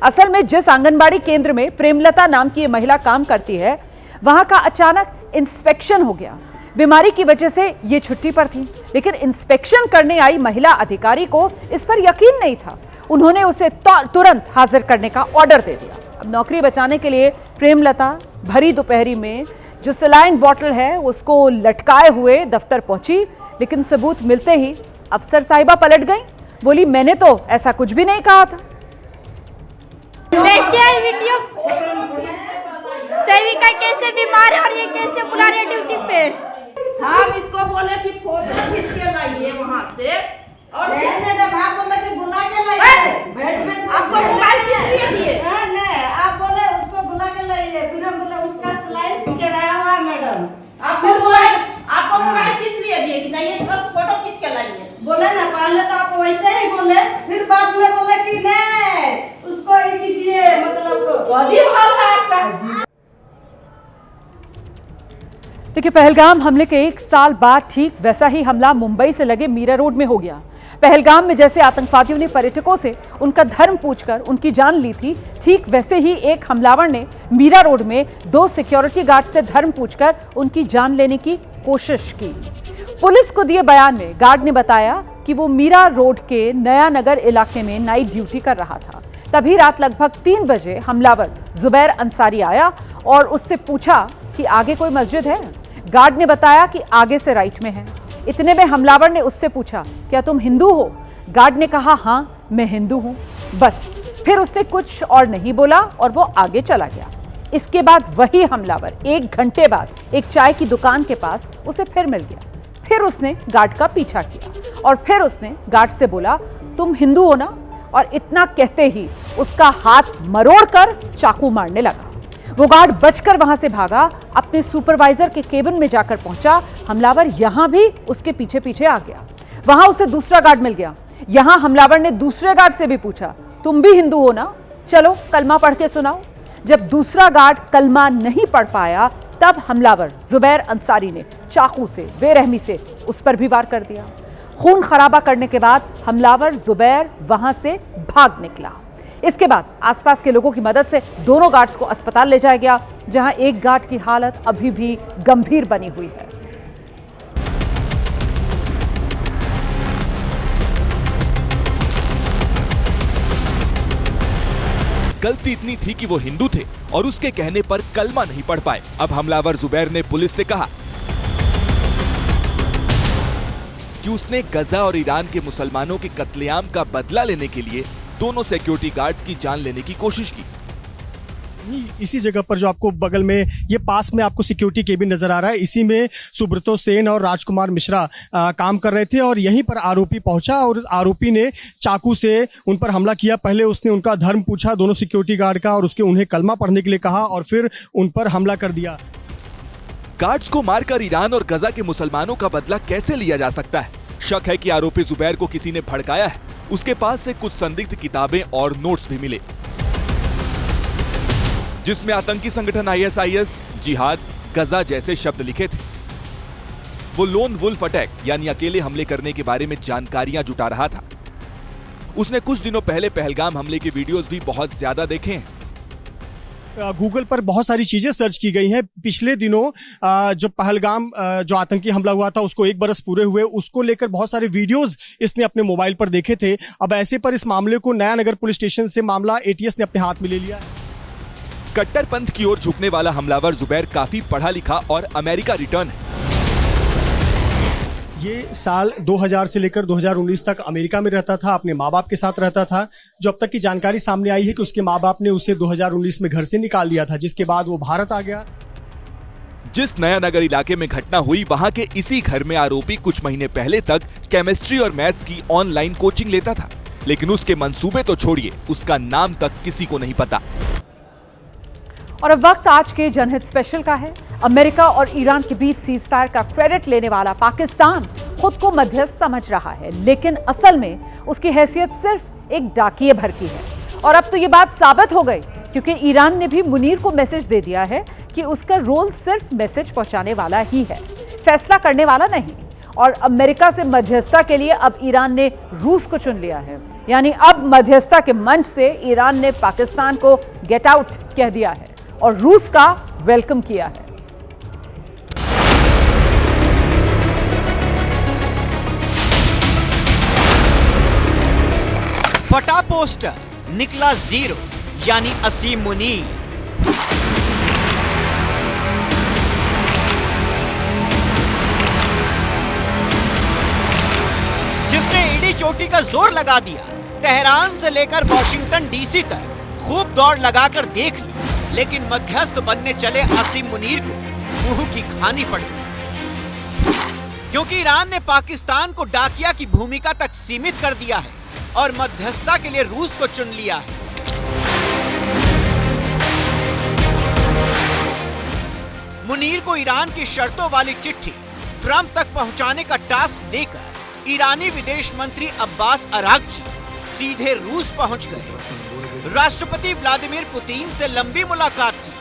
असल में जिस आंगनबाड़ी केंद्र में प्रेमलता नाम की ये महिला काम करती है, वहां का अचानक इंस्पेक्शन हो गया। बीमारी की वजह से ये छुट्टी पर थी, लेकिन इंस्पेक्शन करने आई महिला अधिकारी को इस पर यकीन नहीं था। उन्होंने उसे तुरंत हाजिर करने का ऑर्डर दे दिया। अब नौकरी बचाने के लिए प्रेमलता भरी दोपहरी में जो सलाइन बॉटल है उसको लटकाए हुए दफ्तर पहुंची, लेकिन सबूत मिलते ही अफसर साहिबा पलट गई। बोली, मैंने तो ऐसा कुछ भी नहीं कहा था। वीडियो सेविका कैसे बीमार है और ये कैसे बुला रहे ड्यूटी पे। हम इसको बोले कि फोटो खींच के लाइए वहाँ से, और मैडम आप बोले कि बुला के लाइए। आपको मोबाइल किस लिए दिए? नहीं, आप बोले उसको बुला के लाइए, फिर हम बोले उसका स्लाइड चढ़ाया हुआ मैडम। आपको मोबाइल किस लिए दिए कि जाइए थोड़ा फोटो खींच के लाइए? बोले ना, पहले तो आप वैसे ही बोले, फिर बाद में बोले कि नहीं उसको ये कीजिए, मतलब अजीब हाल है आपका। देखिए, पहलगाम हमले के 1 साल बाद ठीक वैसा ही हमला मुंबई से लगे मीरा रोड में हो गया। पहलगाम में जैसे आतंकवादियों ने पर्यटकों से उनका धर्म पूछकर उनकी जान ली थी, ठीक वैसे ही एक हमलावर ने मीरा रोड में 2 सिक्योरिटी गार्ड से धर्म पूछकर उनकी जान लेने की कोशिश की। पुलिस को दिए बयान में गार्ड ने बताया कि वो मीरा रोड के नया नगर इलाके में नाइट ड्यूटी कर रहा था। तभी रात लगभग 3 बजे हमलावर जुबैर अंसारी आया और उससे पूछा कि आगे कोई मस्जिद है। गार्ड ने बताया कि आगे से राइट में है। इतने में हमलावर ने उससे पूछा, क्या तुम हिंदू हो? गार्ड ने कहा, हाँ मैं हिंदू हूं। बस फिर उसने कुछ और नहीं बोला और वो आगे चला गया। इसके बाद वही हमलावर 1 घंटे बाद एक चाय की दुकान के पास उसे फिर मिल गया। फिर उसने गार्ड का पीछा किया और फिर उसने गार्ड से बोला, तुम हिंदू हो ना? और इतना कहते ही उसका हाथ मरोड़कर चाकू मारने लगा। वो गार्ड बचकर वहां से भागा, अपने सुपरवाइजर के केबिन में जाकर पहुंचा। हमलावर यहां भी उसके पीछे पीछे आ गया। वहां उसे दूसरा गार्ड मिल गया। यहां हमलावर ने दूसरे गार्ड से भी पूछा, तुम भी हिंदू हो ना? चलो कलमा पढ़ के सुनाओ। जब दूसरा गार्ड कलमा नहीं पढ़ पाया, तब हमलावर जुबैर अंसारी ने चाकू से बेरहमी से उस पर भी वार कर दिया। खून खराबा करने के बाद हमलावर जुबैर वहां से भाग निकला। इसके बाद आसपास के लोगों की मदद से दोनों गार्ड्स को अस्पताल ले जाया गया, जहां एक गार्ड की हालत अभी भी गंभीर बनी हुई है। गलती इतनी थी कि वो हिंदू थे और उसके कहने पर कलमा नहीं पढ़ पाए। अब हमलावर जुबैर ने पुलिस से कहा कि उसने गजा और ईरान के मुसलमानों के कत्लेआम का बदला लेने के लिए दोनों सिक्योरिटी गार्ड्स की जान लेने की कोशिश की। इसी जगह पर जो आपको बगल में ये पास में आपको सिक्योरिटी केबिन नजर आ रहा है, इसी में सुब्रतो सेन और राजकुमार मिश्रा काम कर रहे थे और यहीं पर आरोपी पहुंचा और आरोपी ने चाकू से उन पर हमला किया। पहले उसने उनका धर्म पूछा दोनों सिक्योरिटी गार्ड का और उसके उन्हें कलमा पढ़ने के लिए कहा और फिर उन पर हमला कर दिया। गार्ड्स को मारकर ईरान और गजा के मुसलमानों का बदला कैसे लिया जा सकता है? शक है कि आरोपी जुबैर को किसी ने भड़काया है। उसके पास से कुछ संदिग्ध किताबें और नोट्स भी मिले, जिसमें आतंकी संगठन ISIS, जिहाद, गजा जैसे शब्द लिखे थे। वो लोन वुल्फ अटैक यानी अकेले हमले करने के बारे में जानकारियां जुटा रहा था। उसने कुछ दिनों पहले पहलगाम हमले के वीडियोस भी बहुत ज्यादा देखे हैं। गूगल पर बहुत सारी चीजें सर्च की गई हैं। पिछले दिनों जो पहलगाम जो आतंकी हमला हुआ था उसको 1 बरस पूरे हुए, उसको लेकर बहुत सारे वीडियोस इसने अपने मोबाइल पर देखे थे। अब ऐसे पर इस मामले को नया नगर पुलिस स्टेशन से मामला ATS ने अपने हाथ में ले लिया है। कट्टरपंथ की ओर झुकने वाला हमलावर जुबैर काफी पढ़ा लिखा और अमेरिका रिटर्न है। ये साल 2000 से लेकर 2019 तक अमेरिका में रहता था, अपने माँ बाप के साथ रहता था। जो अब तक की जानकारी सामने आई है कि उसके माँ बाप ने उसे 2019 में घर से निकाल दिया था, जिसके बाद वो भारत आ गया। जिस नया नगर इलाके में घटना हुई, वहां के इसी घर में आरोपी कुछ महीने पहले तक केमिस्ट्री और मैथ्स की ऑनलाइन कोचिंग लेता था, लेकिन उसके मंसूबे तो छोड़िए, उसका नाम तक किसी को नहीं पता। और अब वक्त आज के जनहित स्पेशल का है। अमेरिका और ईरान के बीच सीजफायर का क्रेडिट लेने वाला पाकिस्तान खुद को मध्यस्थ समझ रहा है, लेकिन असल में उसकी हैसियत सिर्फ एक डाकिये भर की है। और अब तो ये बात साबित हो गई, क्योंकि ईरान ने भी मुनीर को मैसेज दे दिया है कि उसका रोल सिर्फ मैसेज पहुंचाने वाला ही है, फैसला करने वाला नहीं। और अमेरिका से मध्यस्थता के लिए अब ईरान ने रूस को चुन लिया है, यानी अब मध्यस्थता के मंच से ईरान ने पाकिस्तान को गेट आउट कह दिया है और रूस का वेलकम किया है। फटा पोस्टर, निकला 0 यानी असीम मुनीर। जिसने ईडी चोटी का जोर लगा दिया, तेहरान से लेकर वॉशिंगटन DC तक खूब दौड़ लगाकर देख ली, लेकिन मध्यस्थ बनने चले असीम मुनीर को मुंह की खानी पड़ गई, क्योंकि ईरान ने पाकिस्तान को डाकिया की भूमिका तक सीमित कर दिया है और मध्यस्थता के लिए रूस को चुन लिया है। मुनीर को ईरान की शर्तों वाली चिट्ठी ट्रंप तक पहुंचाने का टास्क देकर ईरानी विदेश मंत्री अब्बास अरागची सीधे रूस पहुंच गए। राष्ट्रपति व्लादिमीर पुतिन से लंबी मुलाकात की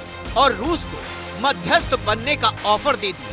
और रूस को मध्यस्थ बनने का ऑफर दे दिया।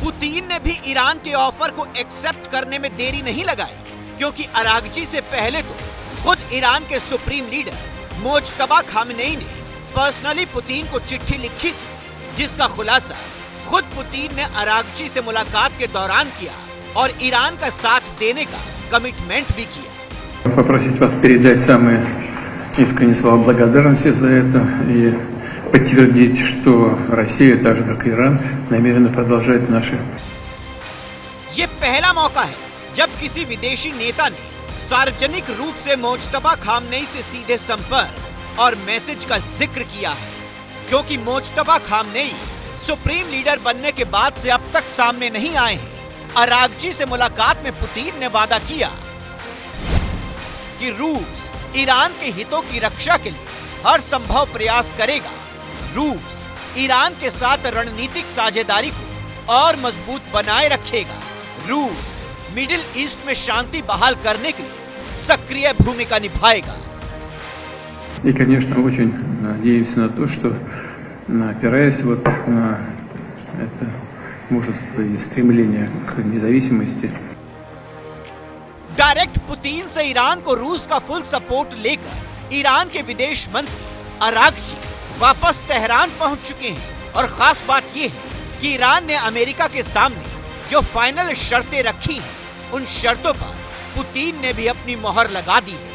पुतिन ने भी ईरान के ऑफर को एक्सेप्ट करने में देरी नहीं लगाई, क्योंकि अरागची से पहले तो खुद ईरान के सुप्रीम लीडर मोज्तबा खामेनेई ने पर्सनली पुतिन को चिट्ठी लिखी थी, जिसका खुलासा खुद पुतिन ने अरागची से मुलाकात के दौरान किया और ईरान का साथ देने का कमिटमेंट भी किया। Попросить вас передать самые искренние слова благодарности за это и подтвердить, что Россия, так же как и Иран, намерена продолжать наши. ये पहला मौका है जब किसी विदेशी नेता ने सार्वजनिक रूप से मोज्तबा खामनेई से सीधे संपर्क और मैसेज का जिक्र किया है, क्योंकि मोज्तबा खामनेई सुप्रीम लीडर बनने के बाद से अब तक सामने नहीं आए हैं। अरागची से मुलाकात में पुतिन ने वादा किया कि रूस ईरान के हितों की रक्षा के लिए हर संभव प्रयास करेगा। रूस ईरान के साथ रणनीतिक साझेदारी को और मजबूत बनाए रखेगा। रूस मिडिल ईस्ट में शांति बहाल करने के लिए सक्रिय भूमिका निभाएगा। И, конечно, очень надеемся на то, что, опираясь вот на это мужество и стремление к независимости, डायरेक्ट पुतिन से ईरान को रूस का फुल सपोर्ट लेकर ईरान के विदेश मंत्री अरागची वापस तेहरान पहुंच चुके हैं। और खास बात यह है कि ईरान ने अमेरिका के सामने जो फाइनल शर्तें रखी हैं, उन शर्तों पर पुतिन ने भी अपनी मोहर लगा दी है।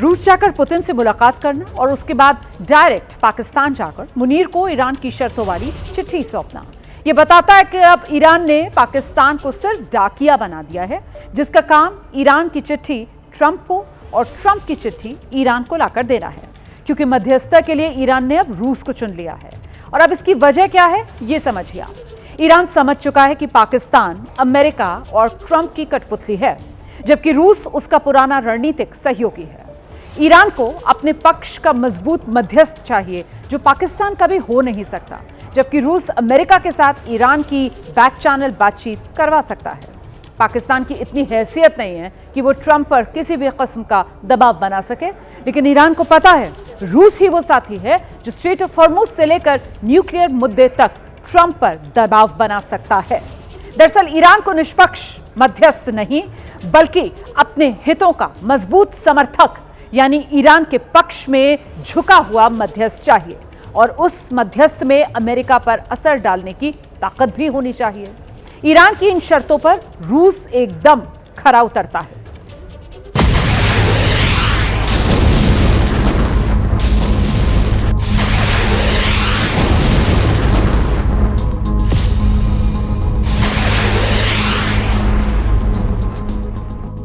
रूस जाकर पुतिन से मुलाकात करना और उसके बाद डायरेक्ट पाकिस्तान जाकर मुनीर को ईरान की शर्तों वाली चिट्ठी सौंपना, यह बताता है कि अब ईरान ने पाकिस्तान को सिर्फ डाकिया बना दिया है, जिसका काम ईरान की चिट्ठी ट्रंप को और ट्रंप की चिट्ठी ईरान को लाकर देना है। क्योंकि मध्यस्थता के लिए ईरान ने अब रूस को चुन लिया है। और अब इसकी वजह क्या है, ये समझिए आप। ईरान समझ चुका है कि पाकिस्तान अमेरिका और ट्रंप की कठपुतली है, जबकि रूस उसका पुराना रणनीतिक सहयोगी है। ईरान को अपने पक्ष का मजबूत मध्यस्थ चाहिए, जो पाकिस्तान कभी हो नहीं सकता, जबकि रूस अमेरिका के साथ ईरान की बैक चैनल बातचीत करवा सकता है। पाकिस्तान की इतनी हैसियत नहीं है कि वो ट्रंप पर किसी भी किस्म का दबाव बना सके, लेकिन ईरान को पता है रूस ही वो साथी है जो स्ट्रेट ऑफ हॉर्मुज से लेकर न्यूक्लियर मुद्दे तक ट्रंप पर दबाव बना सकता है। दरअसल ईरान को निष्पक्ष मध्यस्थ नहीं, बल्कि अपने हितों का मजबूत समर्थक यानी ईरान के पक्ष में झुका हुआ मध्यस्थ चाहिए, और उस मध्यस्थ में अमेरिका पर असर डालने की ताकत भी होनी चाहिए। ईरान की इन शर्तों पर रूस एकदम खरा उतरता है।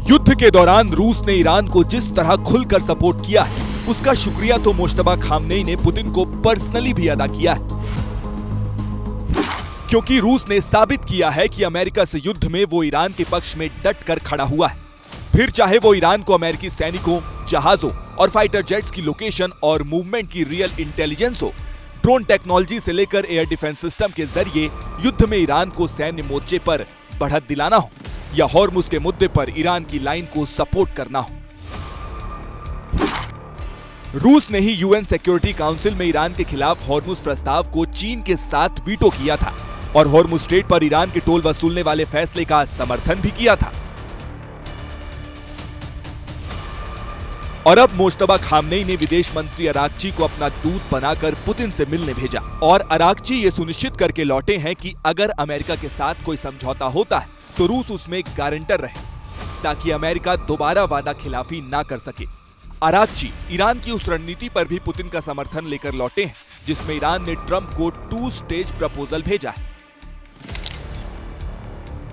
युद्ध के दौरान रूस ने ईरान को जिस तरह खुलकर सपोर्ट किया है, उसका शुक्रिया तो मुश्तबा खामनेई ने पुतिन को पर्सनली भी अदा किया है, क्योंकि रूस ने साबित किया है कि अमेरिका से युद्ध में वो ईरान के पक्ष में डट कर खड़ा हुआ है। फिर चाहे वो ईरान को अमेरिकी सैनिकों, जहाजों और फाइटर जेट्स की लोकेशन और मूवमेंट की रियल इंटेलिजेंस हो, ड्रोन टेक्नोलॉजी से लेकर एयर डिफेंस सिस्टम के जरिए युद्ध में ईरान को सैन्य मोर्चे पर बढ़त दिलाना हो, या हॉर्मुज के मुद्दे पर ईरान की लाइन को सपोर्ट करना हो। रूस ने ही यूएन सिक्योरिटी काउंसिल में ईरान के खिलाफ हॉर्मुज प्रस्ताव को चीन के साथ वीटो किया था और हॉर्मुज स्ट्रेट पर ईरान के टोल वसूलने वाले फैसले का समर्थन भी किया था। और अब मुश्तबा खामनेई ने विदेश मंत्री अरागची को अपना दूत बनाकर पुतिन से मिलने भेजा, और अरागची ये सुनिश्चित करके लौटे हैं कि अगर अमेरिका के साथ कोई समझौता होता है तो रूस उसमें गारंटर रहे, ताकि अमेरिका दोबारा वादा खिलाफी ना कर सके। अरागची ईरान की उस रणनीति पर भी पुतिन का समर्थन लेकर लौटे हैं, जिसमें ईरान ने ट्रंप को 2 स्टेज प्रपोजल भेजा है।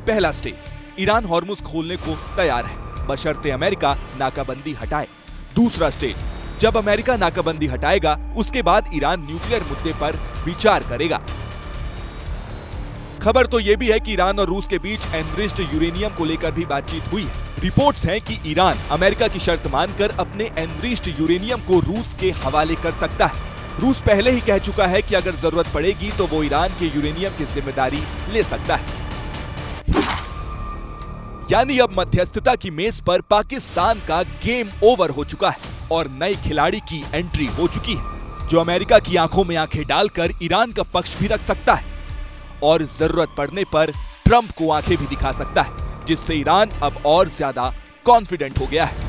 पहला स्टेज, ईरान हॉर्मुज खोलने को तैयार है, बशर्ते अमेरिका नाकाबंदी हटाए। दूसरा स्टेज, जब अमेरिका नाकाबंदी हटाएगा उसके बाद ईरान न्यूक्लियर मुद्दे पर विचार करेगा। खबर तो यह भी है कि ईरान और रूस के बीच एनरिच्ड यूरेनियम को लेकर भी बातचीत हुई है। रिपोर्ट्स हैं कि ईरान अमेरिका की शर्त मानकर अपने एनरिच्ड यूरेनियम को रूस के हवाले कर सकता है। रूस पहले ही कह चुका है कि अगर जरूरत पड़ेगी तो वो ईरान के यूरेनियम की जिम्मेदारी ले सकता है। यानी अब मध्यस्थता की मेज पर पाकिस्तान का गेम ओवर हो चुका है और नए खिलाड़ी की एंट्री हो चुकी है, जो अमेरिका की आंखों में आंखें डालकर ईरान का पक्ष भी रख सकता है और जरूरत पड़ने पर ट्रंप को आंखें भी दिखा सकता है, जिससे ईरान अब और ज्यादा कॉन्फिडेंट हो गया है।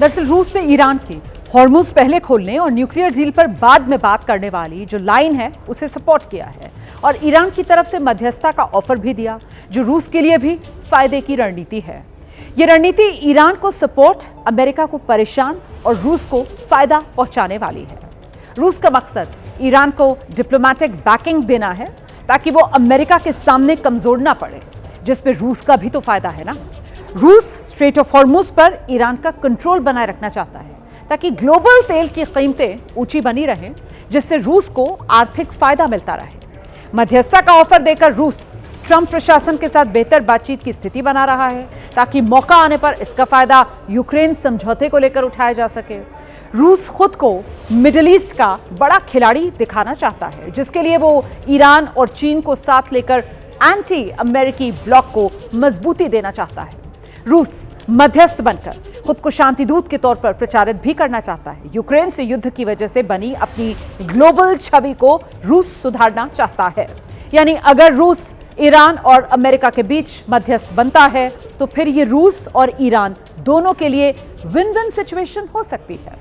दरअसल रूस से ईरान की हॉर्मुज पहले खोलने और न्यूक्लियर डील पर बाद में बात करने वाली जो लाइन है उसे सपोर्ट किया है और ईरान की तरफ से मध्यस्थता का ऑफर भी दिया, जो रूस के लिए भी फायदे की रणनीति है। यह रणनीति ईरान को सपोर्ट, अमेरिका को परेशान और रूस को फायदा पहुंचाने वाली है। रूस का मकसद ईरान को डिप्लोमेटिक बैकिंग देना है ताकि वो अमेरिका के सामने कमजोर ना पड़े, जिसमें रूस का भी तो फायदा है ना। रूस स्ट्रेट ऑफ हॉर्मुज पर ईरान का कंट्रोल बनाए रखना चाहता है ताकि ग्लोबल तेल की कीमतें ऊंची बनी रहें, जिससे रूस को आर्थिक फायदा मिलता रहे। मध्यस्थता का ऑफर देकर रूस ट्रंप प्रशासन के साथ बेहतर बातचीत की स्थिति बना रहा है ताकि मौका आने पर इसका फायदा यूक्रेन समझौते को लेकर उठाया जा सके। रूस खुद को मिडिल ईस्ट का बड़ा खिलाड़ी दिखाना चाहता है, जिसके लिए वो ईरान और चीन को साथ लेकर एंटी अमेरिकी ब्लॉक को मजबूती देना चाहता है। रूस मध्यस्थ बनकर खुद को शांति दूत के तौर पर प्रचारित भी करना चाहता है। यूक्रेन से युद्ध की वजह से बनी अपनी ग्लोबल छवि को रूस सुधारना चाहता है। यानी अगर रूस ईरान और अमेरिका के बीच मध्यस्थ बनता है तो फिर ये रूस और ईरान दोनों के लिए विन विन सिचुएशन हो सकती है।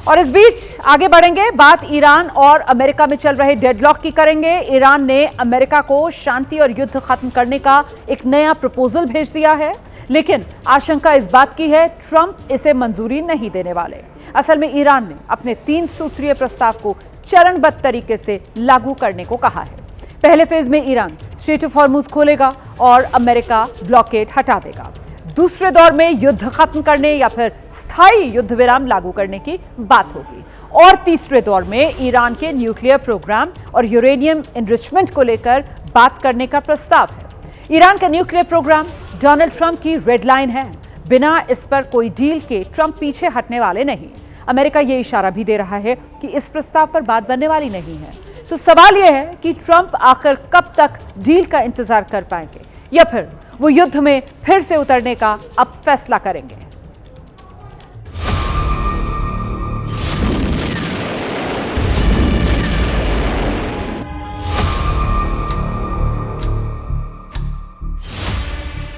और इस बीच आगे बढ़ेंगे, बात ईरान और अमेरिका में चल रहे डेडलॉक की करेंगे। ईरान ने अमेरिका को शांति और युद्ध खत्म करने का एक नया प्रपोजल भेज दिया है, लेकिन आशंका इस बात की है ट्रंप इसे मंजूरी नहीं देने वाले। असल में ईरान ने अपने 3 सूत्रीय प्रस्ताव को चरणबद्ध तरीके से लागू करने को कहा है। पहले फेज में ईरान स्ट्रेट ऑफ हॉर्मुज खोलेगा और अमेरिका ब्लॉकेड हटा देगा। दूसरे दौर में युद्ध खत्म करने या फिर स्थायी युद्ध विराम लागू करने की बात होगी और तीसरे दौर में ईरान के न्यूक्लियर प्रोग्राम और यूरेनियम एनरिचमेंट को लेकर बात करने का प्रस्ताव है। ईरान का न्यूक्लियर प्रोग्राम डोनाल्ड ट्रंप की रेड लाइन है। बिना इस पर कोई डील के ट्रंप पीछे हटने वाले नहीं। अमेरिका ये इशारा भी दे रहा है कि इस प्रस्ताव पर बात बनने वाली नहीं है। तो सवाल यह है कि ट्रंप आखिर कब तक डील का इंतजार कर पाएंगे या फिर वो युद्ध में फिर से उतरने का अब फैसला करेंगे।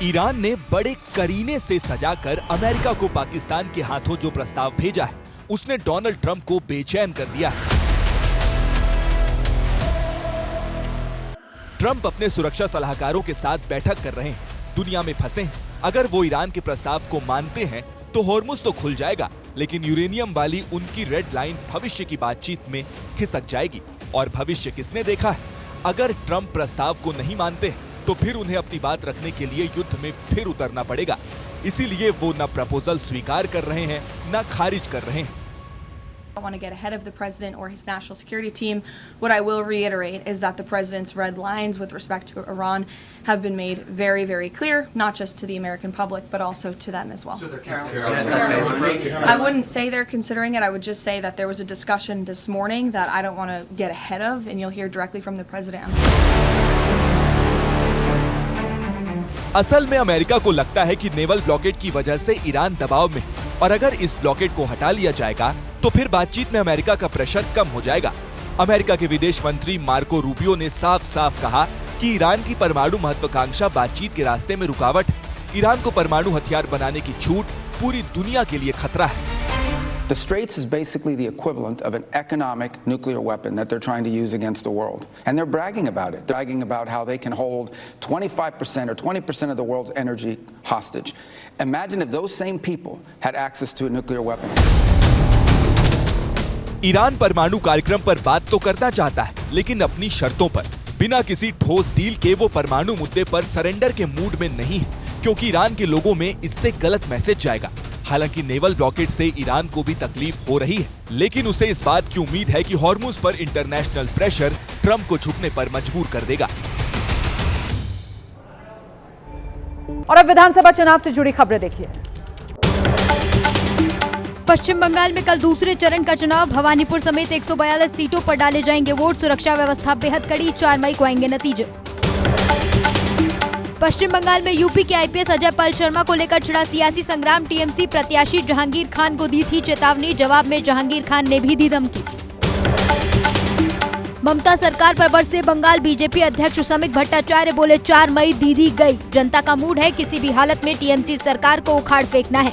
ईरान ने बड़े करीने से सजाकर अमेरिका को पाकिस्तान के हाथों जो प्रस्ताव भेजा है, उसने डोनाल्ड ट्रंप को बेचैन कर दिया है। ट्रंप अपने सुरक्षा सलाहकारों के साथ बैठक कर रहे हैं, दुनिया में फंसे हैं। अगर वो ईरान के प्रस्ताव को मानते हैं तो हॉर्मुज तो खुल जाएगा, लेकिन यूरेनियम वाली उनकी रेड लाइन भविष्य की बातचीत में खिसक जाएगी। और भविष्य किसने देखा है? अगर ट्रंप प्रस्ताव को नहीं मानते तो फिर उन्हें अपनी बात रखने के लिए युद्ध में फिर उतरना पड़ेगा। इसीलिए वो न प्रपोजल स्वीकार कर रहे हैं न खारिज कर रहे हैं। I don't want to get ahead of the president or his national security team. What I will reiterate is that the president's red lines with respect to Iran have been made very, very clear, not just to the American public, but also to them as well. I wouldn't say they're considering it. I would just say that there was a discussion this morning that I don't want to get ahead of, and you'll hear directly from the president. असल में America को लगता है कि naval blockade की वजह से Iran दबाव में है और अगर इस ब्लॉकेड को हटा लिया जाएगा तो फिर बातचीत में अमेरिका का प्रेशर कम हो जाएगा। अमेरिका के विदेश मंत्री मार्को रूबियो ने साफ साफ कहा कि ईरान की परमाणु महत्वाकांक्षा बातचीत के रास्ते में रुकावट है। ईरान को परमाणु हथियार बनाने की छूट पूरी दुनिया के लिए खतरा है। The Straits is basically the equivalent of an economic nuclear weapon that they're trying to use against the world. And they're bragging about it. They're bragging about how they can hold 25% or 20% of the world's energy hostage. Imagine if those same people had access to a nuclear weapon. Iran परमाणु कार्यक्रम पर बात तो करना चाहता है, लेकिन अपनी शर्तों पर। बिना किसी ठोस डील के वो परमाणु मुद्दे पर सरेंडर के मूड में नहीं है, क्योंकि ईरान के लोगों में इससे गलत मैसेज जाएगा। हालांकि नेवल ब्लॉकेड से ईरान को भी तकलीफ हो रही है, लेकिन उसे इस बात की उम्मीद है कि हॉर्मुज पर इंटरनेशनल प्रेशर ट्रंप को झुकने पर मजबूर कर देगा। और अब विधानसभा चुनाव से जुड़ी खबरें देखिए। पश्चिम बंगाल में कल दूसरे चरण का चुनाव। भवानीपुर समेत 142 सीटों पर डाले जाएंगे वोट। सुरक्षा व्यवस्था बेहद कड़ी। 4 मई को आएंगे नतीजे। पश्चिम बंगाल में यूपी के आईपीएस अजय पाल शर्मा को लेकर छिड़ा सियासी संग्राम। टीएमसी प्रत्याशी जहांगीर खान को दी थी चेतावनी। जवाब में जहांगीर खान ने भी दी धमकी। ममता सरकार पर बरसे बंगाल बीजेपी अध्यक्ष सौमिक भट्टाचार्य बोले 4 मई दीदी गई। जनता का मूड है, किसी भी हालत में टीएमसी सरकार को उखाड़ फेंकना है।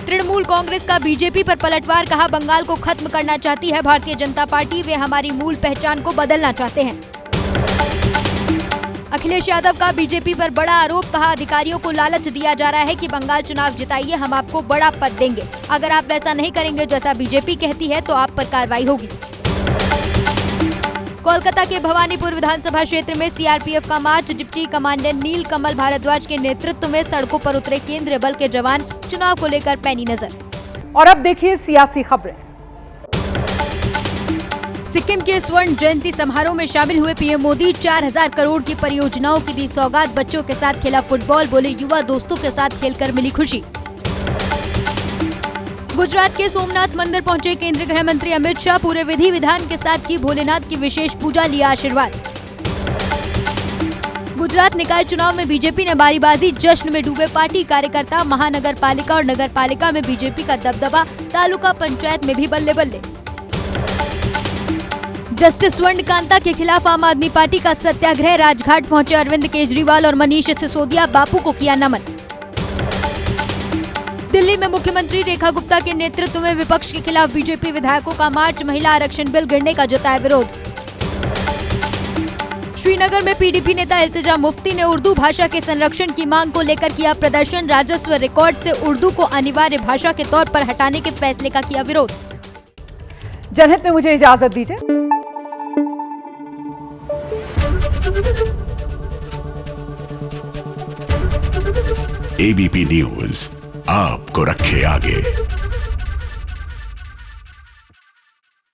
तृणमूल कांग्रेस का बीजेपी पर पलटवार। कहा बंगाल को खत्म करना चाहती है भारतीय जनता पार्टी। वे हमारी मूल पहचान को बदलना चाहते हैं। अखिलेश यादव का बीजेपी पर बड़ा आरोप। कहा अधिकारियों को लालच दिया जा रहा है कि बंगाल चुनाव जिताइए, हम आपको बड़ा पद देंगे। अगर आप वैसा नहीं करेंगे जैसा बीजेपी कहती है तो आप पर कार्रवाई होगी। कोलकाता के भवानीपुर विधानसभा क्षेत्र में सीआरपीएफ का मार्च। डिप्टी कमांडेंट नील कमल भारद्वाज के नेतृत्व में सड़कों पर उतरे केंद्रीय बल के जवान। चुनाव को लेकर पैनी नजर। और अब देखिए सियासी खबरें। सिक्किम के स्वर्ण जयंती समारोह में शामिल हुए पीएम मोदी। 4000 करोड़ की परियोजनाओं की दी सौगात। बच्चों के साथ खेला फुटबॉल। बोले युवा दोस्तों के साथ खेलकर मिली खुशी। गुजरात के सोमनाथ मंदिर पहुंचे केंद्रीय गृह मंत्री अमित शाह। पूरे विधि विधान के साथ की भोलेनाथ की विशेष पूजा, लिया आशीर्वाद। गुजरात निकाय चुनाव में बीजेपी ने बारीबाजी। जश्न में डूबे पार्टी कार्यकर्ता। महानगर पालिका और नगर पालिका में बीजेपी का दबदबा। तालुका पंचायत में भी बल्ले बल्ले। जस्टिस स्वर्ण कांता के खिलाफ आम आदमी पार्टी का सत्याग्रह। राजघाट पहुंचे अरविंद केजरीवाल और मनीष सिसोदिया। बापू को किया नमन। दिल्ली में मुख्यमंत्री रेखा गुप्ता के नेतृत्व में विपक्ष के खिलाफ बीजेपी विधायकों का मार्च। महिला आरक्षण बिल गिरने का जताया विरोध। श्रीनगर में पीडीपी नेता इल्तिजा मुफ्ती ने उर्दू भाषा के संरक्षण की मांग को लेकर किया प्रदर्शन। राजस्व रिकॉर्ड से उर्दू को अनिवार्य भाषा के तौर पर हटाने के फैसले का किया विरोध। जनहित में मुझे इजाजत दीजिए। एबीपी न्यूज आपको रखे आगे।